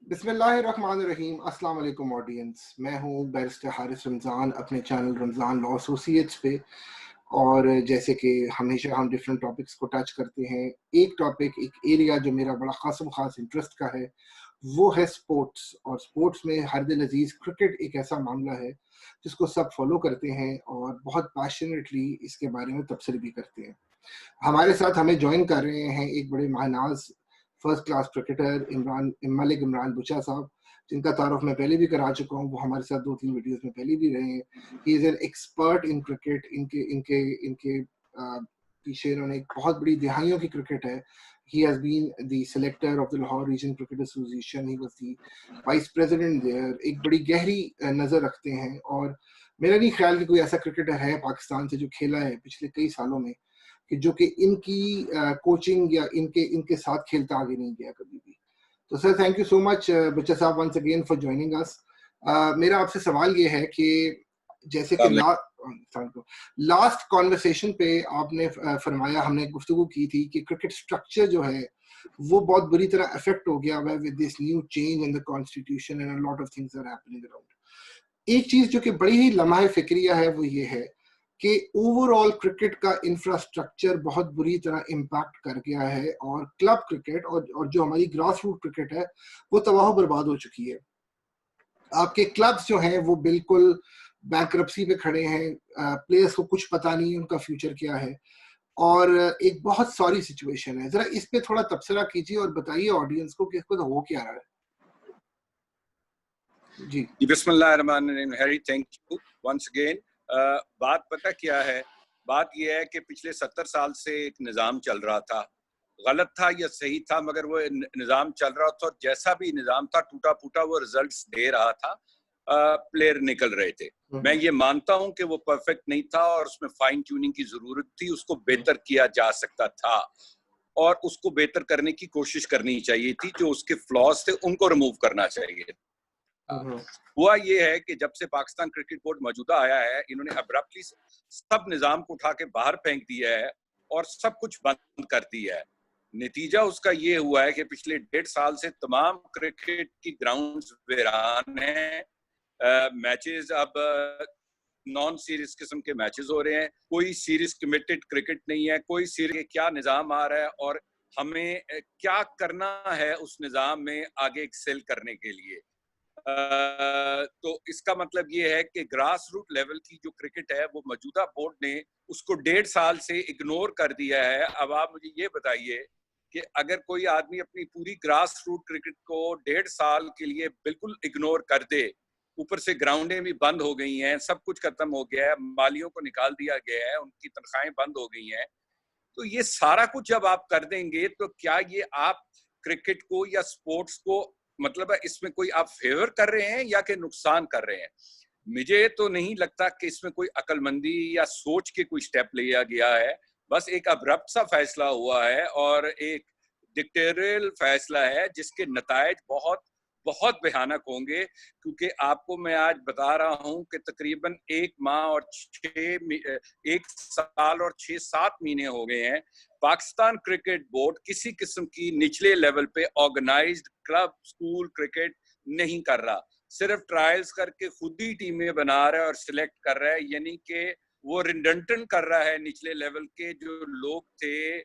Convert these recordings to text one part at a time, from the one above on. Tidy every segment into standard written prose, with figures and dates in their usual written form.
बिस्मिल्लाहिर्रहमानिर्रहीम। अस्सलाम वालेकुम ऑडियंस, मैं हूँ बैरिस्टर हारिस रमज़ान अपने चैनल रमज़ान लॉ एसोसिएट्स पे। और जैसे कि हमेशा हम डिफरेंट टॉपिक्स को टच करते हैं, एक टॉपिक, एक एरिया जो मेरा बड़ा ख़ास इंटरेस्ट का है, वो है स्पोर्ट्स। और स्पोर्ट्स में हर दिल अजीज़ क्रिकेट एक ऐसा मामला है जिसको सब फॉलो करते हैं और बहुत पैशनेटली इसके बारे में तबसरे भी करते हैं। हमारे साथ हमें ज्वाइन कर रहे हैं एक बड़े माहनाज first class cricketer Malik Imran Bucha साहब, जिनका तारुफ मैं पहले भी करा चुका हूँ। वो हमारे साथ 2-3 वीडियोस में पहले भी रहे हैं। He is an expert in cricket. इनके इनके इनके पीछे इन्होंने एक बहुत बड़ी दिहाइयों की क्रिकेट है। He has been the selector of the Lahore Region Cricket Association. He was the vice president there. एक बड़ी गहरी नज़र रखते हैं और मेरा नहीं ख्याल कि कोई ऐसा क्रिकेटर है पाकिस्तान से जो खेला है पिछले कई सालों में कि जो कि इनकी कोचिंग या इनके इनके साथ खेलता आगे नहीं गया कभी भी। तो sir, thank you so much बच्चा साहब once again for joining us. मेरा आपसे सवाल ये है कि जैसे कि लास्ट कॉन्वर्सेशन पे आपने फरमाया, हमने गुफ्तगू की थी कि क्रिकेट स्ट्रक्चर जो है वो बहुत बुरी तरह अफेक्ट हो गया है with this new change in the constitution and a lot of things are happening around. एक चीज जो कि बड़ी ही लम्हा फिक्रिया है वो ये है कि ओवरऑल क्रिकेट का इंफ्रास्ट्रक्चर बहुत बुरी तरह इम्पैक्ट कर गया है और क्लब क्रिकेट और जो हमारी ग्रास रूट क्रिकेट है वो तबाह बर्बाद हो चुकी है। आपके क्लब्स जो हैं वो बिल्कुल बैंक्रप्सी पे खड़े हैं। प्लेयर्स को कुछ पता नहीं है उनका फ्यूचर क्या है और एक बहुत सॉरी सिचुएशन है। जरा इस पे थोड़ा तबसरा कीजिए और बताइए ऑडियंस को कि इसको तो हो क्या रहा है। जी बिस्मिल्लाहिर्रहमानिर्रहीम। Harry, thank you once again. बात पता क्या है? बात यह है कि पिछले 70 साल से एक निज़ाम चल रहा था, गलत था या सही था, मगर वो निज़ाम चल रहा था और जैसा भी निज़ाम था टूटा फूटा वो रिजल्ट्स दे रहा था। प्लेयर निकल रहे थे। मैं ये मानता हूं कि वो परफेक्ट नहीं था और उसमें फाइन ट्यूनिंग की जरूरत थी, उसको बेहतर किया जा सकता था और उसको बेहतर करने की कोशिश करनी चाहिए थी। जो उसके फ्लॉज थे उनको रिमूव करना चाहिए। हुआ ये है कि जब से पाकिस्तान क्रिकेट बोर्ड मौजूदा आया है, इन्होंने अब्रप्टली सब निजाम को उठा के बाहर फेंक दिया है और सब कुछ बंद कर दिया है। नतीजा उसका ये हुआ है कि पिछले 1.5 साल से तमाम क्रिकेट की ग्राउंड्स वीरान हैं। मैचेस अब नॉन सीरीज किस्म के मैचेस हो रहे हैं। कोई सीरीज कमिटेड क्रिकेट नहीं है। कोई सीरीज क्या निजाम आ रहा है और हमें क्या करना है उस निजाम में आगे एक्सेल करने के लिए। तो इसका मतलब ये है कि ग्रास रूट लेवल की जो क्रिकेट है वो मौजूदा बोर्ड ने उसको 1.5 साल से इग्नोर कर दिया है। अब आप मुझे ये बताइए कि अगर कोई आदमी अपनी पूरी ग्रास रूट क्रिकेट को 1.5 साल के लिए बिल्कुल इग्नोर कर दे, ऊपर से ग्राउंडें भी बंद हो गई हैं, सब कुछ खत्म हो गया है, मालियों को निकाल दिया गया है, उनकी तनख्वाहें बंद हो गई हैं, तो ये सारा कुछ जब आप कर देंगे तो क्या ये आप क्रिकेट को या स्पोर्ट्स को, मतलब इसमें कोई आप फेवर कर रहे हैं या कि नुकसान कर रहे हैं? मुझे तो नहीं लगता कि इसमें कोई अकलमंदी या सोच के कोई स्टेप लिया गया है। बस एक अब्रप्ट सा फैसला हुआ है और एक डिक्टेरियल फैसला है जिसके नतायज बहुत बहुत भयानक होंगे। क्योंकि आपको मैं आज बता रहा हूं कि तकरीबन 1 साल और 6-7 महीने हो गए हैं पाकिस्तान क्रिकेट बोर्ड किसी किस्म की निचले लेवल पे ऑर्गेनाइज्ड क्लब स्कूल क्रिकेट नहीं कर रहा। सिर्फ ट्रायल्स करके खुद ही टीमें बना रहा है और सिलेक्ट कर रहा है, यानी कि वो रिडंडेंट कर रहा है निचले लेवल के जो लोग थे,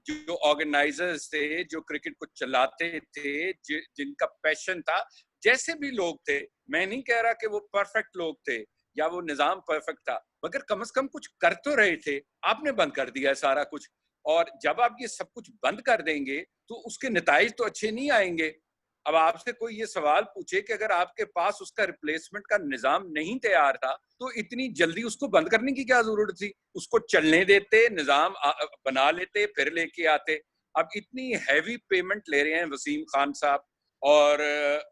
जो ऑर्गेनाइजर्स थे, जो क्रिकेट को चलाते थे, जिनका पैशन था, जैसे भी लोग थे। मैं नहीं कह रहा कि वो परफेक्ट लोग थे या वो निजाम परफेक्ट था, मगर कम से कम कुछ कर तो रहे थे। आपने बंद कर दिया है सारा कुछ, और जब आप ये सब कुछ बंद कर देंगे तो उसके नताइज तो अच्छे नहीं आएंगे। अब आपसे कोई ये सवाल पूछे कि अगर आपके पास उसका रिप्लेसमेंट का निजाम नहीं तैयार था तो इतनी जल्दी उसको बंद करने की क्या जरूरत थी? उसको चलने देते, निजाम बना लेते, फिर लेके आते। अब इतनी हैवी पेमेंट ले रहे हैं वसीम खान साहब और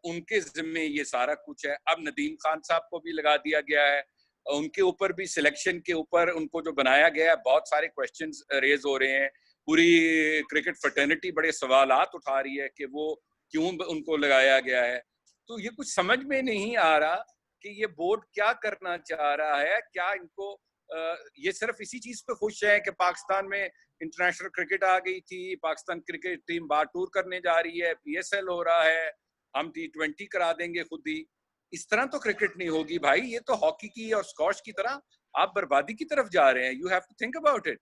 उनके जिम्मे ये सारा कुछ है। अब नदीम खान साहब को भी लगा दिया गया है, उनके ऊपर भी सिलेक्शन के ऊपर उनको जो बनाया गया है बहुत सारे क्वेश्चंस रेज हो रहे हैं। पूरी क्रिकेट फ्रेटर्निटी बड़े सवालात उठा रही है कि वो क्यों उनको लगाया गया है। तो ये कुछ समझ में नहीं आ रहा कि ये बोर्ड क्या करना चाह रहा है। क्या इनको ये सिर्फ इसी चीज पे खुश है कि पाकिस्तान में इंटरनेशनल क्रिकेट आ गई थी, पाकिस्तान क्रिकेट टीम बाहर टूर करने जा रही है, PSL हो रहा है, हम T20 करा देंगे खुद ही। इस तरह तो क्रिकेट नहीं होगी भाई, ये तो हॉकी की और स्क्वॉश की तरह आप बर्बादी की तरफ जा रहे हैं। You have to think about it.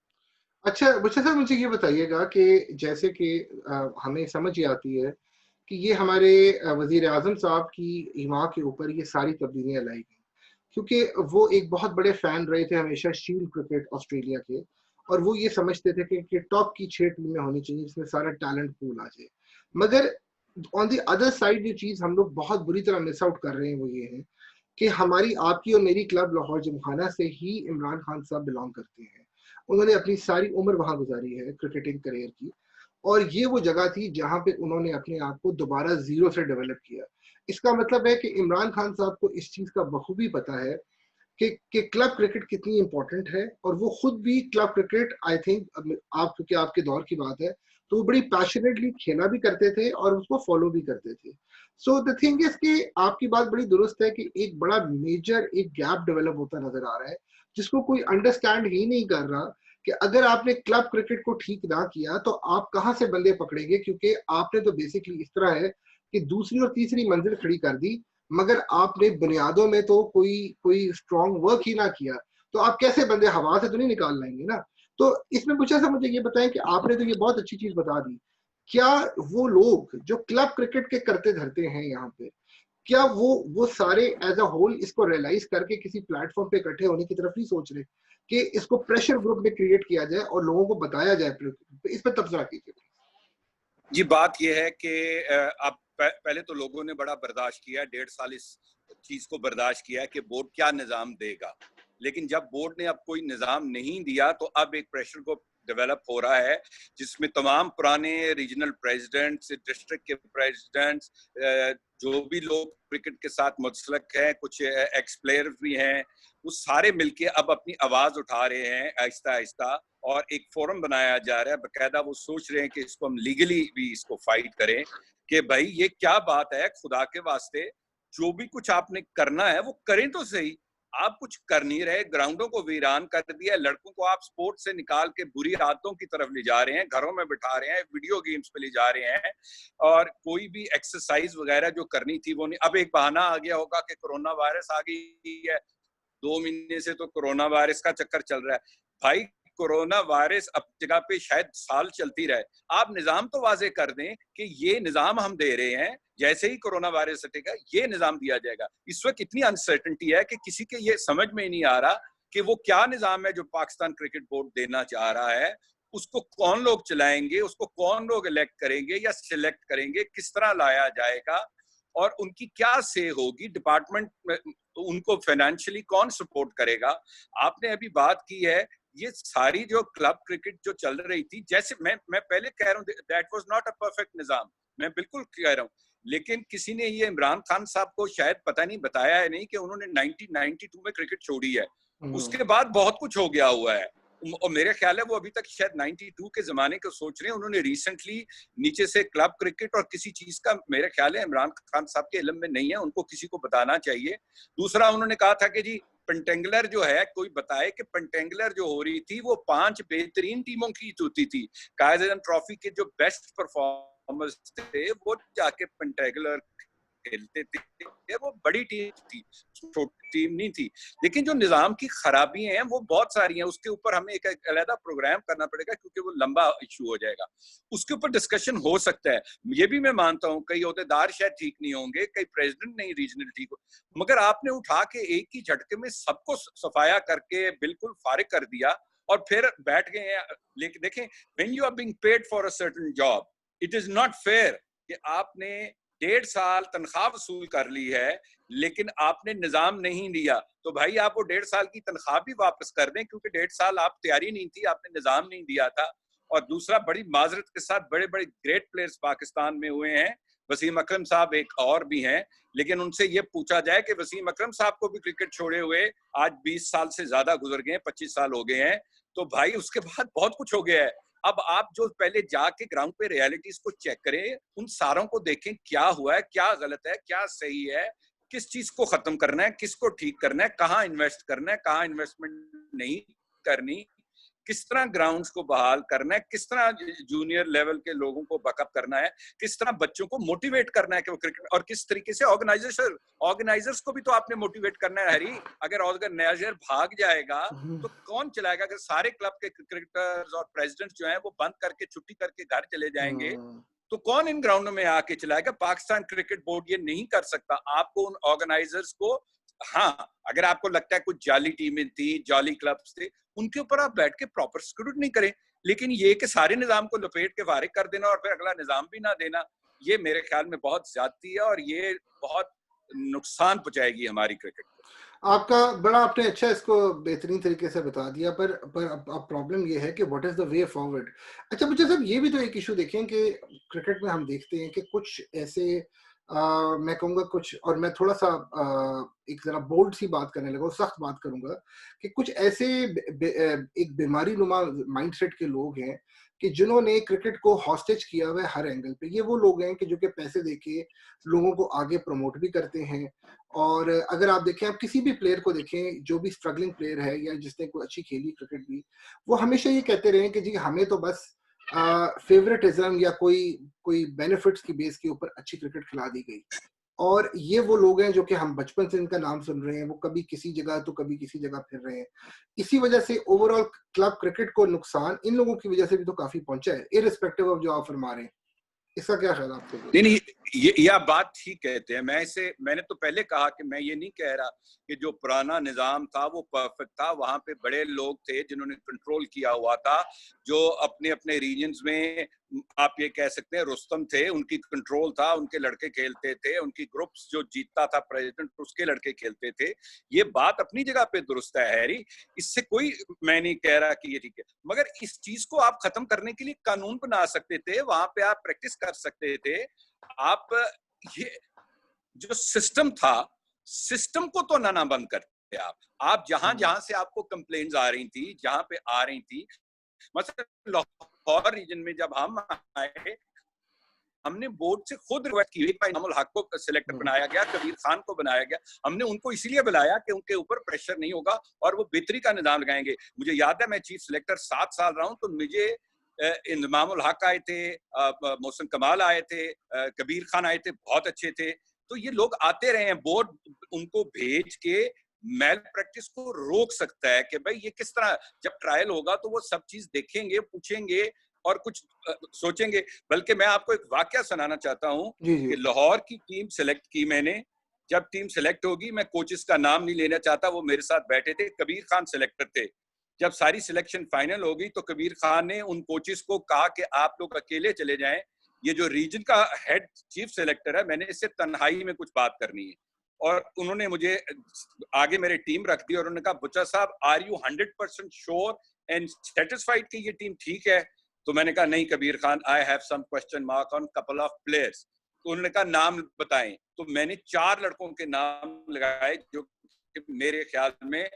अच्छा मुझे सर, मुझे ये बताइएगा कि जैसे कि हमें समझ ये आती है कि ये हमारे वजीर आजम साहब की इमा के ऊपर ये सारी तब्दीलियां लाई गई, क्योंकि वो एक बहुत बड़े फैन रहे थे हमेशा शील्ड क्रिकेट ऑस्ट्रेलिया के, और वो ये समझते थे कि टॉप की 6 टीमें होनी चाहिए जिसमें सारा टैलेंट पूल आ जाए। मगर ऑन द अदर साइड जो चीज हम लोग बहुत बुरी तरह मिस आउट कर रहे हैं वो ये है कि हमारी, आपकी और मेरी क्लब लाहौर जमखाना से ही इमरान खान साहब बिलोंग करते हैं। उन्होंने अपनी सारी उम्र वहां गुजारी है क्रिकेटिंग करियर की, और ये वो जगह थी जहां पे उन्होंने अपने आप को दोबारा जीरो से डेवलप किया। इसका मतलब है कि इमरान खान साहब को इस चीज का बखूबी पता है कि क्लब क्रिकेट कितनी इंपॉर्टेंट है, और वो खुद भी क्लब क्रिकेट, आई थिंक, आप क्योंकि आपके दौर की बात है, तो वो बड़ी पैशनेटली खेला भी करते थे और उसको फॉलो भी करते थे। सो द थिंग इज कि आपकी बात बड़ी दुरुस्त है कि एक बड़ा मेजर एक गैप डेवलप होता नजर आ रहा है, जिसको कोई अंडरस्टैंड ही नहीं कर रहा कि अगर आपने क्लब क्रिकेट को ठीक ना किया तो आप कहाँ से बंदे पकड़ेंगे, क्योंकि आपने तो बेसिकली इस तरह है कि दूसरी और तीसरी मंजिल खड़ी कर दी, मगर आपने बुनियादों में तो कोई कोई स्ट्रॉन्ग वर्क ही ना किया, तो आप कैसे बंदे हवा से तो नहीं निकाल लाएंगे ना। तो इसमें कुछ ऐसा, मुझे ये बताएं कि आपने तो ये बहुत अच्छी चीज बता दी, क्या वो लोग जो क्लब क्रिकेट के करते धरते हैं यहाँ पे, क्या वो सारे एज अ होल इसको रियलाइज करके किसी प्लेटफॉर्म पे इकट्ठे होने की तरफ नहीं सोच रहे कि इसको प्रेशर ग्रुप में क्रिएट किया जाए और लोगों को बताया जाए, इस पर तबसरा कीजिए। जी, बात यह है कि अब पहले तो लोगों ने बड़ा बर्दाश्त किया, 1.5 साल इस चीज को बर्दाश्त किया कि बोर्ड क्या निजाम देगा। लेकिन जब बोर्ड ने अब कोई निजाम नहीं दिया तो अब एक प्रेशर ग्रुप डेवलप हो रहा है, जिसमें तमाम पुराने रीजनल प्रेसिडेंट्स, डिस्ट्रिक्ट के प्रेसिडेंट्स, जो भी लोग क्रिकेट के साथ मुतसलक हैं, कुछ एक्स प्लेयर्स भी हैं, वो सारे मिलके अब अपनी आवाज उठा रहे हैं आहिस्ता आहिस्ता, और एक फोरम बनाया जा रहा है बाकायदा। वो सोच रहे हैं कि इसको हम लीगली भी इसको फाइट करें कि भाई ये क्या बात है, खुदा के वास्ते जो भी कुछ आपने करना है वो करें तो सही। आप कुछ कर नहीं रहे, ग्राउंडों को वीरान कर दिया, लड़कों को आप स्पोर्ट से निकाल के बुरी आदतों की तरफ ले जा रहे हैं, घरों में बिठा रहे हैं, वीडियो गेम्स पे ले जा रहे हैं, और कोई भी एक्सरसाइज वगैरह जो करनी थी वो नहीं। अब एक बहाना आ गया होगा कि कोरोना वायरस आ गई है, 2 महीने से तो कोरोना वायरस का चक्कर चल रहा है। भाई कोरोना वायरस अब जगह पे शायद साल चलती रहे, आप निजाम तो वाजे कर दें कि ये निजाम हम दे रहे हैं, जैसे ही कोरोना वायरस हटेगा ये निजाम दिया जाएगा। इस वक्त इतनी अनसर्टेनिटी है कि किसी के ये समझ में नहीं आ रहा कि वो क्या निजाम है जो पाकिस्तान क्रिकेट बोर्ड देना चाह रहा है, उसको कौन लोग चलाएंगे, उसको कौन लोग इलेक्ट करेंगे या सिलेक्ट करेंगे, किस तरह लाया जाएगा, और उनकी क्या से होगी डिपार्टमेंट में, तो उनको फाइनेंशियली कौन सपोर्ट करेगा। आपने अभी बात की है, ये सारी जो क्लब क्रिकेट जो चल रही थी, जैसे मैं पहले कह रहा हूँ that was not a perfect निजाम, मैं बिल्कुल कह रहा हूँ, लेकिन किसी ने ये इमरान खान साहब को शायद पता नहीं बताया है नहीं कि उन्होंने 1992 में क्रिकेट छोड़ी है, उसके बाद बहुत कुछ हो गया हुआ है। और मेरे ख्याल है वो अभी तक शायद 92 के जमाने को सोच रहे हैं। उन्होंने रिसेंटली नीचे से क्लब क्रिकेट और किसी चीज का मेरे ख्याल है इमरान खान साहब के इल्म में नहीं है, उनको किसी को बताना चाहिए। दूसरा उन्होंने कहा था कि जी पेंटेंगुलर जो है, कोई बताए कि पेंटेंगुलर जो हो रही थी वो 5 बेहतरीन टीमों की होती थी, कायद आज़म ट्रॉफी के जो बेस्ट परफॉर्मर्स थे वो जाके पेंटेंगुलर खेलते थे, वो बड़ी टीम थी, छोटी टीम नहीं थी। लेकिन जो निजाम की खराबियां हैं वो बहुत सारी हैं, उसके ऊपर हमें एक अलग प्रोग्राम करना पड़ेगा क्योंकि वो लंबा इशू हो जाएगा, उसके ऊपर डिस्कशन हो सकता है। ये भी मैं मानता हूँ कई अहदेदार शायद ठीक नहीं होंगे, कई प्रेसिडेंट नहीं रीजनल ठीक हो, मगर आपने उठा के एक ही झटके में सबको सफाया करके बिल्कुल फारिग कर दिया और फिर बैठ गए हैं। लेकिन देखें, when you are being paid for a certain job, it is not fair कि आपने 1.5 साल तनख्वाह वसूल कर ली है लेकिन आपने निजाम नहीं दिया, तो भाई आप वो 1.5 साल की तनख्वाह भी वापस कर दें, क्योंकि 1.5 साल आप तैयारी नहीं थी, आपने निजाम नहीं दिया था। और दूसरा, बड़ी माजरत के साथ बड़े बड़े ग्रेट प्लेयर्स पाकिस्तान में हुए हैं, वसीम अकरम साहब एक और भी हैं, लेकिन उनसे ये पूछा जाए कि वसीम अकरम साहब को भी क्रिकेट छोड़े हुए आज 20 साल से ज्यादा गुजर गए हैं, 25 साल हो गए हैं, तो भाई उसके बाद बहुत कुछ हो गया है। अब आप जो पहले जाके ग्राउंड पे रियलिटीज को चेक करें, उन सारों को देखें क्या हुआ है, क्या गलत है, क्या सही है, किस चीज को खत्म करना है, किसको ठीक करना है, कहाँ इन्वेस्ट करना है, कहाँ इन्वेस्टमेंट नहीं करनी। किस तरह ग्राउंड्स को बहाल करना है, किस तरह जूनियर लेवल के लोगों को बैकअप करना है, किस तरह बच्चों को मोटिवेट करना है कि वो क्रिकेट, और किस तरीके से ऑर्गेनाइजर्स को भी तो आपने मोटिवेट करना है हरी। अगर ऑर्गेनाइजर भाग जाएगा तो कौन चलाएगा? अगर सारे क्लब के क्रिकेटर्स और प्रेसिडेंट जो हैं वो बंद करके छुट्टी करके घर चले जाएंगे तो कौन इन ग्राउंडों में आके चलाएगा? पाकिस्तान क्रिकेट बोर्ड ये नहीं कर सकता। आपको उन ऑर्गेनाइजर्स को, हाँ, अगर आपको लगता है कुछ जाली टीमें थी, जाली क्लब्स थे, उनके ऊपर आप बैठ के प्रॉपर स्क्रूटनी करें, लेकिन ये कि सारे निजाम को लपेट के फारिग कर देना और फिर अगला निजाम भी ना देना, ये मेरे ख्याल में बहुत ज्यादती है और ये बहुत नुकसान पहुंचाएगी हमारी क्रिकेट को। आपका बड़ा आपने अच्छा इसको बेहतरीन तरीके से बता दिया, पर अब प्रॉब्लम ये है कि what is the way forward. अच्छा बच्चा साहब, ये भी तो एक इशू देखें कि क्रिकेट में हम देखते हैं कि कुछ ऐसे मैं कहूँगा कुछ, और मैं थोड़ा सा एक जरा बोल्ड सी बात करने लगा, सख्त बात करूंगा, कि कुछ ऐसे एक बीमारी नुमा माइंडसेट के लोग हैं कि जिन्होंने क्रिकेट को हॉस्टेज किया हुआ है हर एंगल पे। ये वो लोग हैं कि जो कि पैसे देके लोगों को आगे प्रमोट भी करते हैं, और अगर आप देखें, आप किसी भी प्लेयर को देखें जो भी स्ट्रगलिंग प्लेयर है या जिसने कोई अच्छी खेली क्रिकेट भी, वो हमेशा ये कहते रहे कि जी हमें तो बस फेवरेटिज्म या कोई कोई बेनिफिट्स की बेस के ऊपर अच्छी क्रिकेट खिला दी गई। और ये वो लोग हैं जो कि हम बचपन से इनका नाम सुन रहे हैं, वो कभी किसी जगह तो कभी किसी जगह फिर रहे हैं। इसी वजह से ओवरऑल क्लब क्रिकेट को नुकसान इन लोगों की वजह से भी तो काफी पहुंचा है, इररिस्पेक्टिव ऑफ जो आप फरमा रहे हैं। इसका क्या ख्याल आपको? नहीं, ये आप बात ठीक कहते हैं। मैंने तो पहले कहा कि मैं ये नहीं कह रहा कि जो पुराना निजाम था वो परफेक्ट था। वहां पे बड़े लोग थे जिन्होंने कंट्रोल किया हुआ था, जो अपने अपने रीजन्स में, आप ये कह सकते हैं रुस्तम थे, उनकी कंट्रोल था, उनके लड़के खेलते थे, उनकी ग्रुप्स जो जीतता था प्रेसिडेंट उसके लड़के खेलते थे। ये बात अपनी जगह पे दुरुस्त है हैरी, इससे कोई, मैं नहीं कह रहा कि ये ठीक है, मगर इस चीज को आप खत्म करने के लिए कानून बना सकते थे, वहां पे आप प्रैक्टिस कर सकते थे। आप ये जो सिस्टम था, सिस्टम को तो ना बंद करते आप जहां जहां से आपको कंप्लेंट्स आ रही थी, जहां पे आ रही थी, मतलब लाहौर रीजन में जब हम आए, हमने बोर्ड से खुद रिक्वेस्ट की, इमामुल हक को सिलेक्टर बनाया गया, कबीर खान को बनाया गया। हमने उनको इसलिए बुलाया कि उनके ऊपर प्रेशर नहीं होगा और वो बेहतरी का निजाम लगाएंगे। मुझे याद है मैं चीफ सिलेक्टर 7 साल रहा हूं, तो मुझे इमामुल हक आए थे, मोहसिन कमाल आए थे, कबीर खान आए थे, बहुत अच्छे थे। तो ये लोग आते रहे हैं, बोर्ड उनको भेज के मैल प्रैक्टिस को रोक सकता है कि भाई ये किस तरह, जब ट्रायल होगा तो वो सब चीज देखेंगे, पूछेंगे और कुछ सोचेंगे। बल्कि मैं आपको एक वाकया सुनाना चाहता हूं कि लाहौर की टीम सिलेक्ट की मैंने। जब टीम सिलेक्ट होगी, मैं कोचेस का नाम नहीं लेना चाहता, वो मेरे साथ बैठे थे, कबीर खान सिलेक्टर थे। जब सारी सिलेक्शन फाइनल होगी तो कबीर खान ने उन कोचेस को कहा कि आप लोग अकेले चले जाएं, ये जो रीजन का हेड चीफ सिलेक्टर है, मैंने इससे तन्हाई में कुछ बात करनी है। और उन्होंने मुझे आगे मेरी टीम रख दी और उन्होंने कहा, बुच्चा साहब, are you 100% sure and satisfied कि ये टीम ठीक है? तो मैंने कहा, नहीं Kabir Khan, I have some question mark on couple of players. तो उन्होंने कहा, नाम बताएं। तो मैंने 4 लड़कों के नाम लगाए जो मेरे ख्याल में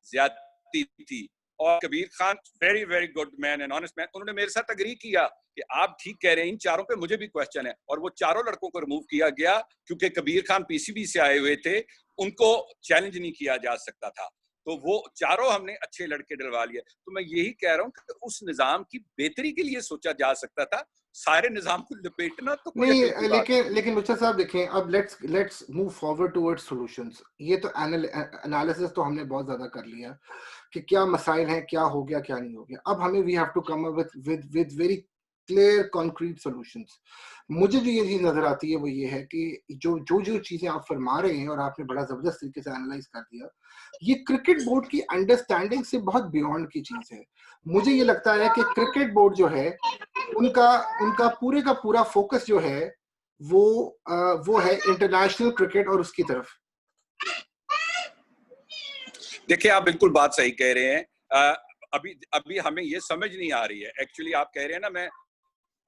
ज्यादती थी। और Kabir Khan, very very good man and honest man, उन्होंने मेरे साथ अग्री किया कि आप ठीक कह रहे हैं, इन 4 पे मुझे भी क्वेश्चन है। और वो 4 लड़कों को रिमूव किया गया क्योंकि कबीर खान पीसीबी से आए हुए थे, उनको चैलेंज नहीं किया जा सकता था। तो वो 4 हमने अच्छे लड़के डलवा लिए। तो मैं यही कह रहा हूँ कि उस निजाम की बेहतरी के लिए सोचा जा सकता था, सारे निजाम को लपेटना तो कोई नहीं, अकल की बात लेकिन मुझे साहब देखें, अब let's move forward towards solutions. ये तो एनालिसिस तो हमने बहुत ज्यादा कर लिया कि क्या मसाइल हैं, क्या हो गया, क्या नहीं हो गया। अब हमें we have to come up with very clear concrete solutions. मुझे जो ये चीज नजर आती है वो ये है कि जो चीजें आप फरमा रहे हैं और आपने बड़ा जबरदस्त तरीके से एनालाइज कर दिया, ये क्रिकेट बोर्ड की अंडरस्टैंडिंग से बहुत बियॉन्ड की चीज है। मुझे ये लगता है कि क्रिकेट बोर्ड जो है, उनका पूरे का पूरा फोकस जो है वो है इंटरनेशनल क्रिकेट और उसकी तरफ। देखिए, आप बिल्कुल बात सही कह रहे हैं। अभी हमें ये समझ नहीं आ रही है। एक्चुअली आप कह रहे हैं ना, मैं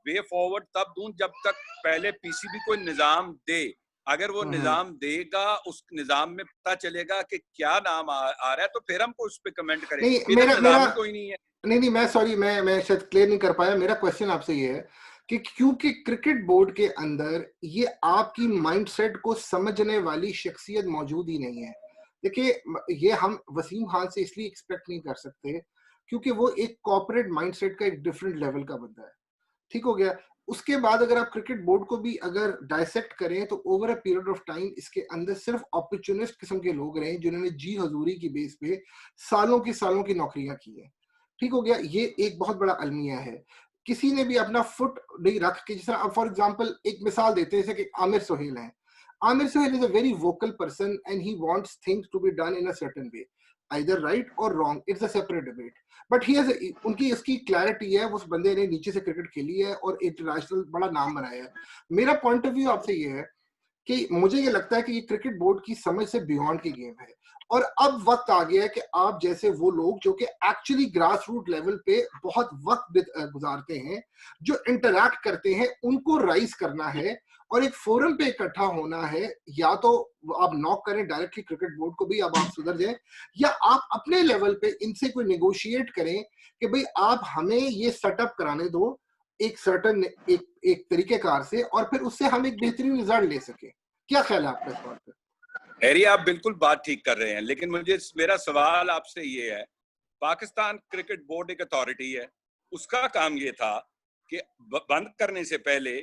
वे फॉरवर्ड तब दूं जब तक पहले पीसीबी कोई निजाम दे। अगर वो निजाम देगा, उस निजाम में पता चलेगा कि क्या नाम आ रहा है, तो फिर हमको उस पर कमेंट करें। नहीं, मेरा कोई नहीं है। नहीं, मैं सॉरी, मैं शायद क्लियर नहीं कर पाया। मेरा क्वेश्चन आपसे ये है कि क्योंकि क्रिकेट बोर्ड के अंदर ये आपकी माइंडसेट को समझने वाली शख्सियत मौजूद ही नहीं है। देखिए, ये हम वसीम खान से इसलिए एक्सपेक्ट नहीं कर सकते क्योंकि वो एक कॉर्पोरेट माइंडसेट का एक डिफरेंट लेवल का बंदा है। ठीक हो गया। उसके बाद अगर आप क्रिकेट बोर्ड को भी अगर डायसेक्ट करें तो over a period of time इसके अंदर सिर्फ अपॉर्चुनिस्ट किस्म के लोग रहे जिन्होंने जी हजूरी की बेस पे सालों की नौकरियां की हैं। ठीक हो गया। ये एक बहुत बड़ा अलमिया है। किसी ने भी अपना फुट नहीं रख के, जिस तरह फॉर एग्जांपल एक मिसाल देते हैं, जैसे कि आमिर सुहेल है। Aamir Sohail is a very vocal person and he wants things to be done in a certain way, either right or wrong, it's a separate debate. But he has, उनकी इसकी क्लैरिटी है, उस बंदे ने नीचे से क्रिकेट खेली है और इंटरनेशनल बड़ा नाम बनाया है। मेरा पॉइंट ऑफ व्यू आपसे ये है कि मुझे ये लगता है कि ये क्रिकेट बोर्ड की समझ से बियॉन्ड की गेम है और अब वक्त आ गया है कि आप जैसे वो लोग जो कि एक्चुअली ग्रास रूट लेवल पे बहुत वक्त गुजारते हैं, जो इंटरैक्ट करते हैं, उनको राइज करना है और एक फोरम पे इकट्ठा होना है। या तो आप नॉक करें डायरेक्टली क्रिकेट बोर्ड को भी, अब आप सुधर जाएं, या आप अपने लेवल पे इनसे कोई नेगोशिएट करें कि भाई आप हमें ये सेटअप कराने दो एक सर्टन एक तरीकेकार से, और फिर उससे हम एक बेहतरीन रिजल्ट ले सके। क्या ख्याल है आपका इस बात पे? हैरी, आप बिल्कुल बात ठीक कर रहे हैं, लेकिन मेरा सवाल आपसे ये है, पाकिस्तान क्रिकेट बोर्ड एक अथॉरिटी है, उसका काम ये था कि बंद करने से पहले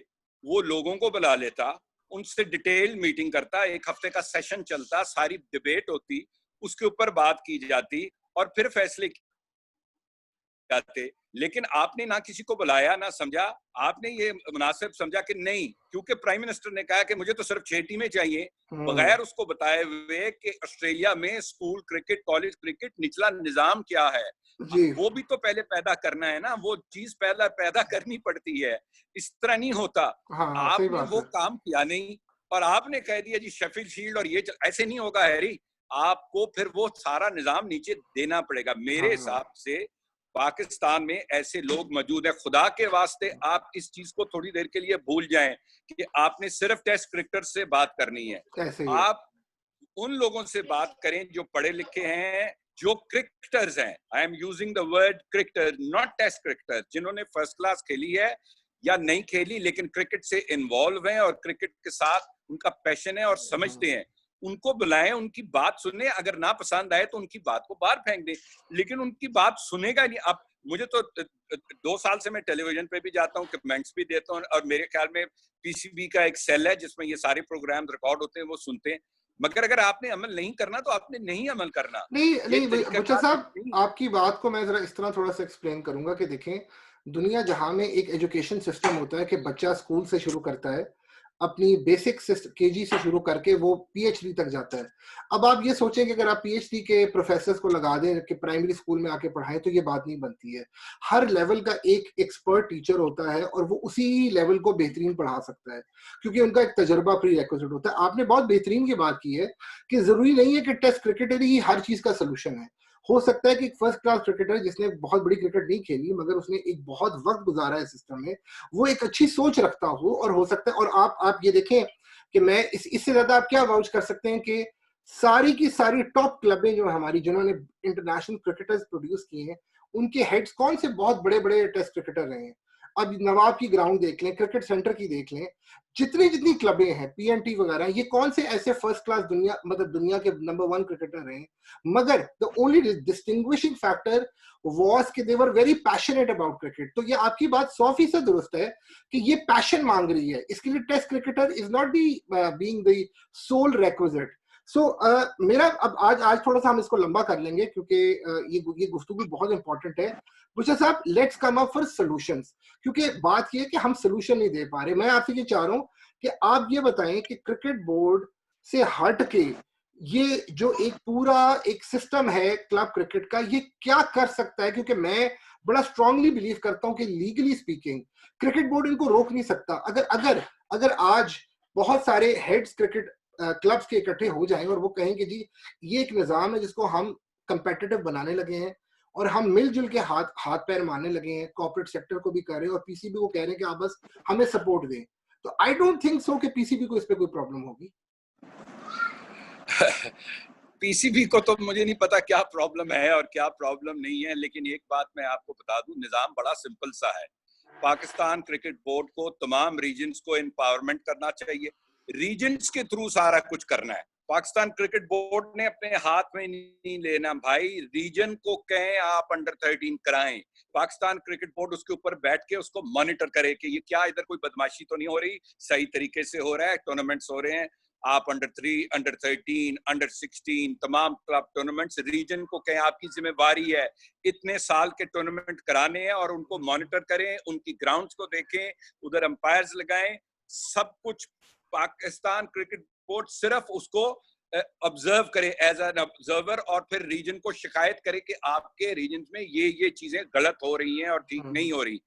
वो लोगों को बुला लेता, उनसे डिटेल मीटिंग करता, एक हफ्ते का सेशन चलता, सारी डिबेट होती, उसके ऊपर बात की जाती और फिर फैसले जाते। लेकिन आपने ना किसी को बुलाया ना समझा, आपने ये मुनासिब समझा कि नहीं, क्योंकि प्राइम मिनिस्टर ने कहा कि मुझे तो सिर्फ 6 टीमें चाहिए, बगैर उसको बताए हुए कि ऑस्ट्रेलिया में स्कूल क्रिकेट, कॉलेज क्रिकेट निचला निजाम क्या है, जी वो भी तो पहले पैदा करना है ना, वो चीज पहला पैदा करनी पड़ती है। इस तरह नहीं होता। हाँ हाँ, सही आपने बात वो है। काम किया नहीं और आपने कह दिया जी शेफील्ड शील्ड और ये ऐसे नहीं होगा हैरी। आपको फिर वो सारा निजाम नीचे देना पड़ेगा। मेरे हाँ हिसाब से पाकिस्तान में ऐसे लोग मौजूद हैं, खुदा के वास्ते आप इस चीज को थोड़ी देर के लिए भूल जाएं कि आपने सिर्फ टेस्ट क्रिकेटर से बात करनी है। ऐसे ही है। आप उन लोगों से बात करें जो पढ़े लिखे हैं, जो क्रिकेटर्स हैं। I am using the word cricketer, not test cricketer, जिन्होंने फर्स्ट क्लास खेली है या नहीं खेली लेकिन क्रिकेट से इन्वॉल्व हैं और क्रिकेट के साथ उनका पैशन है और समझते हैं। उनको बुलाएं, उनकी बात सुने, अगर ना पसंद आए तो उनकी बात को बाहर फेंक दें, लेकिन उनकी बात सुनेगा नहीं। अब मुझे तो 2 साल से मैं टेलीविजन पे भी जाता हूँ, कमेंट्स भी देता हूँ और मेरे ख्याल में पीसीबी का एक सेल है जिसमें ये सारे प्रोग्राम रिकॉर्ड होते हैं, वो सुनते हैं। मगर अगर आपने अमल नहीं करना तो आपने नहीं अमल करना। नहीं ये नहीं बच्चा तरीकाकार साहब, नहीं। आपकी बात को मैं जरा इस तरह थोड़ा सा एक्सप्लेन करूंगा कि देखें, दुनिया जहां में एक एजुकेशन सिस्टम होता है कि बच्चा स्कूल से शुरू करता है, अपनी बेसिक केजी से शुरू करके वो पीएचडी तक जाता है। अब आप ये सोचें कि अगर आप पीएचडी के प्रोफेसर्स को लगा दें कि प्राइमरी स्कूल में आके पढ़ाएं, तो ये बात नहीं बनती है। हर लेवल का एक एक्सपर्ट टीचर होता है और वो उसी लेवल को बेहतरीन पढ़ा सकता है, क्योंकि उनका एक तजर्बा प्री रिक्विजिट होता है। आपने बहुत बेहतरीन की बात की है कि जरूरी नहीं है कि टेस्ट क्रिकेटर ही हर चीज का सोल्यूशन है। हो सकता है कि एक फर्स्ट क्लास क्रिकेटर जिसने बहुत बड़ी क्रिकेट नहीं खेली मगर उसने एक बहुत वक्त गुजारा है सिस्टम में, वो एक अच्छी सोच रखता हो, और हो सकता है। और आप ये देखें कि मैं इससे ज्यादा आप क्या वाउच कर सकते हैं कि सारी की सारी टॉप क्लबें जो हमारी, जिन्होंने इंटरनेशनल क्रिकेटर्स प्रोड्यूस किए हैं, उनके हेड्स कौन से बहुत बड़े बड़े टेस्ट क्रिकेटर रहे हैं। अब नवाब की ग्राउंड देख लें, क्रिकेट सेंटर की देख लें, जितनी जितनी क्लबें हैं, पीएनटी वगैरह, ये कौन से ऐसे फर्स्ट क्लास दुनिया, मतलब दुनिया के नंबर 1 क्रिकेटर रहे हैं। मगर the only distinguishing factor was कि they were very passionate about cricket. तो ये आपकी बात 100% दुरुस्त है कि ये पैशन मांग रही है, इसके लिए test cricketer is not be being the sole requisite. So मेरा अब आज थोड़ा सा हम इसको लंबा कर लेंगे क्योंकि ये गुफ्तगू बहुत इंपॉर्टेंट है। मुझे साहब, let's come up for solutions, क्योंकि बात ये है कि हम सॉल्यूशन नहीं दे पा रहे। मैं आपसे ये चाह रहा हूँ कि आप ये बताएं कि क्रिकेट बोर्ड से हट के ये जो एक पूरा एक सिस्टम है क्लब क्रिकेट का, ये क्या कर सकता है, क्योंकि मैं बड़ा स्ट्रांगली बिलीव करता हूं कि लीगली स्पीकिंग क्रिकेट बोर्ड इनको रोक नहीं सकता। अगर अगर अगर आज बहुत सारे हेड्स क्रिकेट क्लब्स के इकट्ठे हो जाएं और वो कहें कि जी ये एक निजाम है जिसको हम कंपेटिटिव बनाने लगे हैं और हम मिलजुल के हाथ हाथ पैर मारने लगे हैं, कॉर्पोरेट सेक्टर को भी कर रहे हैं और पीसीबी को कह रहे हैं कि आप बस हमें सपोर्ट दें, तो आई डोंट थिंक सो कि पीसीबी को इस पे कोई प्रॉब्लम होगी। पीसीबी को तो मुझे नहीं पता क्या प्रॉब्लम है और क्या प्रॉब्लम नहीं है, लेकिन एक बात मैं आपको बता दूं, निजाम बड़ा सिंपल सा है। पाकिस्तान क्रिकेट बोर्ड को तमाम रीजन्स को एम्पावरमेंट करना चाहिए, रीजन्स के थ्रू सारा कुछ करना है। पाकिस्तान क्रिकेट बोर्ड ने अपने हाथ में नहीं लेना भाई, रीजन को कहें आप अंडर 13 कराएं, पाकिस्तान क्रिकेट बोर्ड उसके ऊपर बैठ के उसको मॉनिटर करे कि ये क्या इधर कोई बदमाशी तो नहीं हो रही, सही तरीके से हो रहा है, टूर्नामेंट्स हो रहे हैं। आप अंडर 3, अंडर 13, अंडर 16 तमाम क्लब टूर्नामेंट्स रीजन को कहें आपकी जिम्मेवारी है इतने साल के टूर्नामेंट कराने हैं और उनको मॉनिटर करें, उनकी ग्राउंड्स को देखें, उधर अंपायर्स लगाएं, सब कुछ। पाकिस्तान क्रिकेट बोर्ड सिर्फ उसको ऑब्जर्व करे एज एन ऑब्जर्वर और फिर रीजन को शिकायत करे कि आपके रीजन में ये चीजें गलत हो रही हैं और ठीक नहीं हो रही।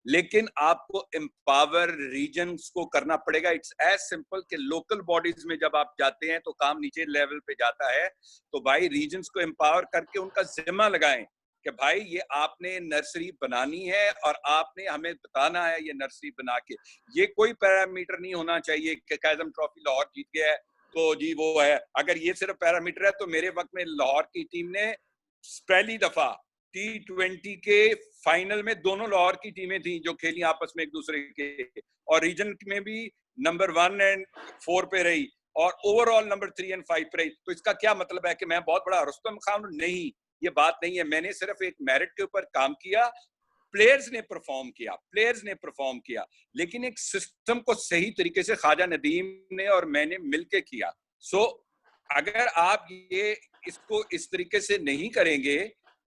लेकिन आपको एम्पावर रीजन्स को करना पड़ेगा। इट्स एज सिंपल कि लोकल बॉडीज में जब आप जाते हैं तो काम नीचे लेवल पे जाता है, तो भाई रीजन्स को एम्पावर करके उनका जिम्मा लगाएं कि भाई ये आपने नर्सरी बनानी है और आपने हमें बताना है ये नर्सरी बना के। ये कोई पैरामीटर नहीं होना चाहिए कि कायदम ट्रॉफी लाहौर जीत गया है तो जी वो है। अगर ये सिर्फ पैरामीटर है तो मेरे वक्त में लाहौर की टीम ने पहली दफा T20 के फाइनल में दोनों लाहौर की टीमें थी जो खेली आपस में एक दूसरे के, और रीजन में भी नंबर 1 और 4 पे रही और ओवरऑल नंबर 3 और 5 पे रही। तो इसका क्या मतलब है कि मैं बहुत बड़ा रुस्तम खान? नहीं, ये बात नहीं है। मैंने सिर्फ एक मेरिट के ऊपर काम किया, प्लेयर्स ने परफॉर्म किया, लेकिन एक सिस्टम को सही तरीके से ख्वाजा नदीम ने और मैंने मिलके किया। सो अगर आप ये इसको इस तरीके से नहीं करेंगे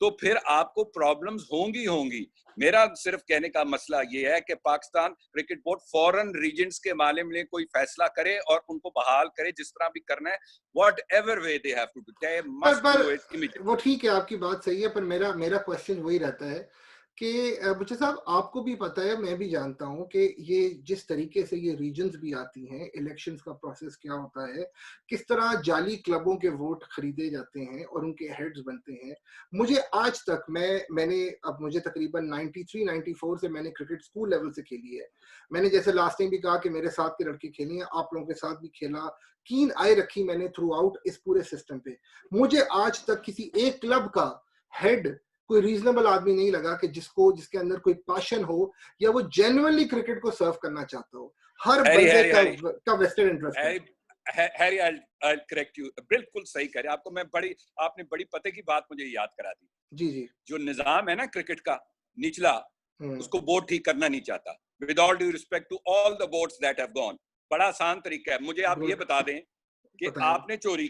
तो फिर आपको प्रॉब्लम्स होंगी। मेरा सिर्फ कहने का मसला ये है कि Pakistan cricket board foreign reasons के मामले में कोई फैसला करे और उनको बहाल करे, जिस तरह भी करना है, whatever way they have to do, they must do it immediately. वो ठीक है, आपकी बात सही है, पर मेरा क्वेश्चन वही रहता है कि बच्चे साहब, आपको भी पता है, मैं भी जानता हूं कि ये जिस तरीके से ये रीजन्स भी आती हैं, इलेक्शंस का प्रोसेस क्या होता है, किस तरह जाली क्लबों के वोट खरीदे जाते हैं और उनके हेड्स बनते हैं। मुझे आज तक मैंने अब मुझे तकरीबन 93-94 से मैंने क्रिकेट स्कूल लेवल से खेली है। मैंने जैसे लास्ट टाइम भी कहा कि मेरे साथ के लड़के खेले हैं, आप लोगों के साथ भी खेला, कीन आई रखी मैंने थ्रू आउट इस पूरे सिस्टम पे। मुझे आज तक किसी एक क्लब का हेड कोई रीजनेबल आदमी नहीं लगा कि जिसके अंदर कोई पैशन हो या वो जेन्युइनली क्रिकेट को सर्व करना चाहता हो। हर बंदे का वेस्टेड इंटरेस्ट है। हैरी, I'll correct you, बिल्कुल सही कह रहे हैं। आपने बड़ी पते की बात मुझे याद करा दी। जी। जो निजाम है ना क्रिकेट का निचला, उसको बोर्ड ठीक करना नहीं चाहता। With all due respect to all the boards that have gone, बड़ा आसान तरीका है। मुझे आप ये बता दें कि आपने चोरी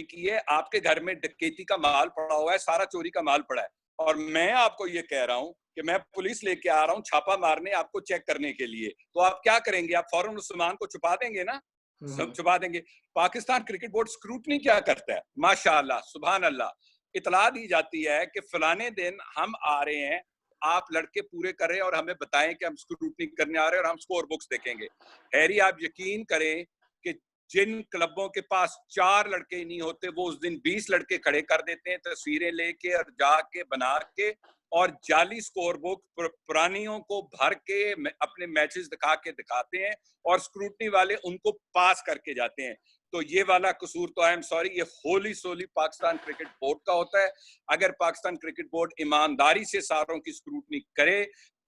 की है, आपके घर में डकैती का माल पड़ा हुआ है, सारा चोरी का माल पड़ा है, और मैं आपको ये कह रहा हूँ कि मैं पुलिस लेके आ रहा हूँ छापा मारने, आपको चेक करने के लिए, तो आप क्या करेंगे? आप फौरन उस सामान को छुपा देंगे ना? सब छुपा देंगे। पाकिस्तान क्रिकेट बोर्ड स्क्रूटनी क्या करता है? माशाअल्लाह, सुभान अल्लाह, इतला दी जाती है कि फलाने दिन हम आ रहे हैं, आप लड़के पूरे कर रहे हैं और हमें बताएं कि हम स्क्रूटनी करने आ रहे हैं और हम स्कोर बुक्स देखेंगे। हैरी, आप यकीन करें कि जिन क्लबों के पास 4 लड़के नहीं होते, वो उस दिन 20 लड़के खड़े कर देते हैं, तस्वीरें लेके और जाके बना के, और जाली स्कोर बुक पुरानियों को भर के अपने मैचेस दिखाते हैं और स्क्रूटनी वाले उनको पास करके जाते हैं। तो ये वाला कसूर तो आई एम सॉरी, ये होली सोली पाकिस्तान क्रिकेट बोर्ड का होता है। अगर पाकिस्तान क्रिकेट बोर्ड ईमानदारी से सारों की स्क्रूटनी करे,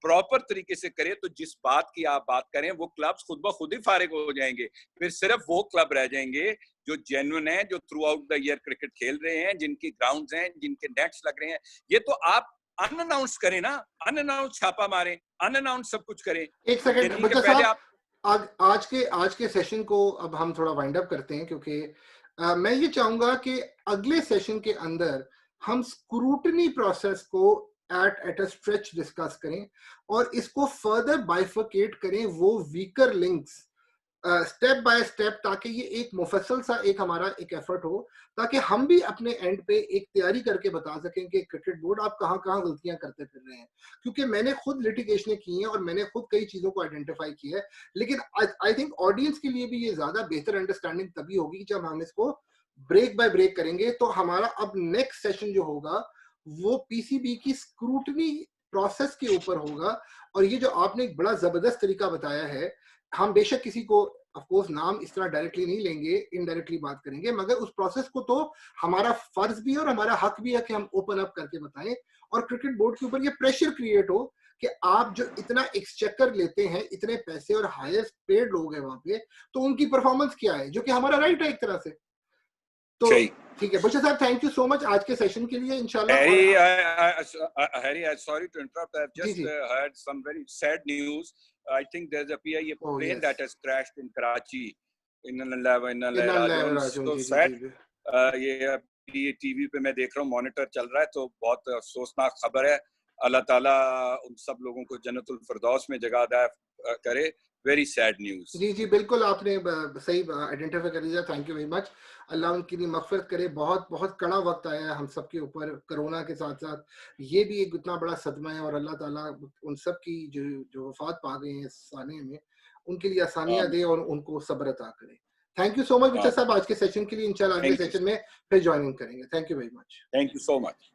प्रॉपर तरीके से करे, तो जिस बात की आप बात करें वो क्लब्स खुद ब खुद ही फारिग हो जाएंगे। फिर सिर्फ वो क्लब रह जाएंगे जो जेन्युइन है, जो through out the year cricket खेल रहे हैं, जिनकी ग्राउंड्स हैं, जिनके नेट्स लग रहे हैं। ये तो आप अनअनाउंस करें ना, अनअनाउंस छापा मारें, अनअनाउंस सब कुछ करें। एक सेकंड बच्चा साहब, आज के सेशन को अब हम थोड़ा वाइंड अप करते हैं, क्योंकि मैं ये चाहूंगा कि अगले सेशन के अंदर हम स्क्रूटनी प्रोसेस को एट अ स्ट्रेच डिस्कस करें और इसको फर्दर बाइफर्केट करें, वो weaker links step by step, ताकि ये एक मुफस्सल सा एक हमारा एक एफर्ट हो, ताकि हम भी अपने एंड पे एक तैयारी करके बता सकें कि क्रिकेट बोर्ड आप कहाँ कहाँ गलतियां करते फिर रहे हैं। क्योंकि मैंने खुद लिटिगेशन की है और मैंने खुद कई चीजों को आइडेंटिफाई किया है, लेकिन आई थिंक ऑडियंस के लिए भी ये ज्यादा बेहतर अंडरस्टैंडिंग तभी होगी जब हम इसको ब्रेक बाय ब्रेक करेंगे। तो हमारा अब नेक्स्ट सेशन जो होगा वो पीसीबी की स्क्रूटनी प्रोसेस के ऊपर होगा। और ये जो आपने एक बड़ा जबरदस्त तरीका बताया है, हम बेशक किसी को ऑफ कोर्स नाम इस तरह डायरेक्टली नहीं लेंगे, इनडायरेक्टली बात करेंगे, मगर उस प्रोसेस को तो हमारा फर्ज भी है और हमारा हक भी है कि हम ओपन अप करके बताएं और क्रिकेट बोर्ड के ऊपर ये प्रेशर क्रिएट हो कि आप जो इतना एक्सचेकर लेते हैं, इतने पैसे और हाईएस्ट पेड लोग हैं वहां पे, तो उनकी परफॉर्मेंस क्या है, जो कि हमारा राइट है एक तरह से। तो सही। ठीक है बुशरा साहब, थैंक यू सो मच आज के सेशन के लिए इंशाल्लाह। Harry, और Harry, I'm sorry to interrupt. I've जी just जी, heard some very sad news. I think there's a PIA oh plane yes, that has crashed in Karachi. Inna lillahi wa inna ilaihi इन्ना लिल्लाहि व raji'un. राजिऊन, So जी जी sad. जी। ये TV पे मैं देख रहा हूँ, मॉनिटर चल रहा है, तो बहुत अफसोसनाक खबर है। अल्लाह ताला उन सब लोगों को जन्नतुल फिरदौस में जगह अदा करे। Very sad news. जी जी बिल्कुल, आपने सही आइडेंटिफाई कर लिया, thank you very much. Allah उनकी भी मगफिरत करे। बहुत बहुत कड़ा वक्त आया है हम सब के ऊपर, कोरोना के साथ साथ ये भी एक इतना बड़ा सदमा है, और अल्लाह ताला उन सब की जो जो वफात पा गए हैं इस साने में, उनके लिए आसानियां आमीन दे और उनको सब्र अता करे। थैंक यू सो मच बच्चा आमीन। साहब आज के सेशन के लिए। इंशाल्लाह अगले थैंक यू, सेशन में फिर ज्वाइनिंग करेंगे। Thank you very much. Thank you so much.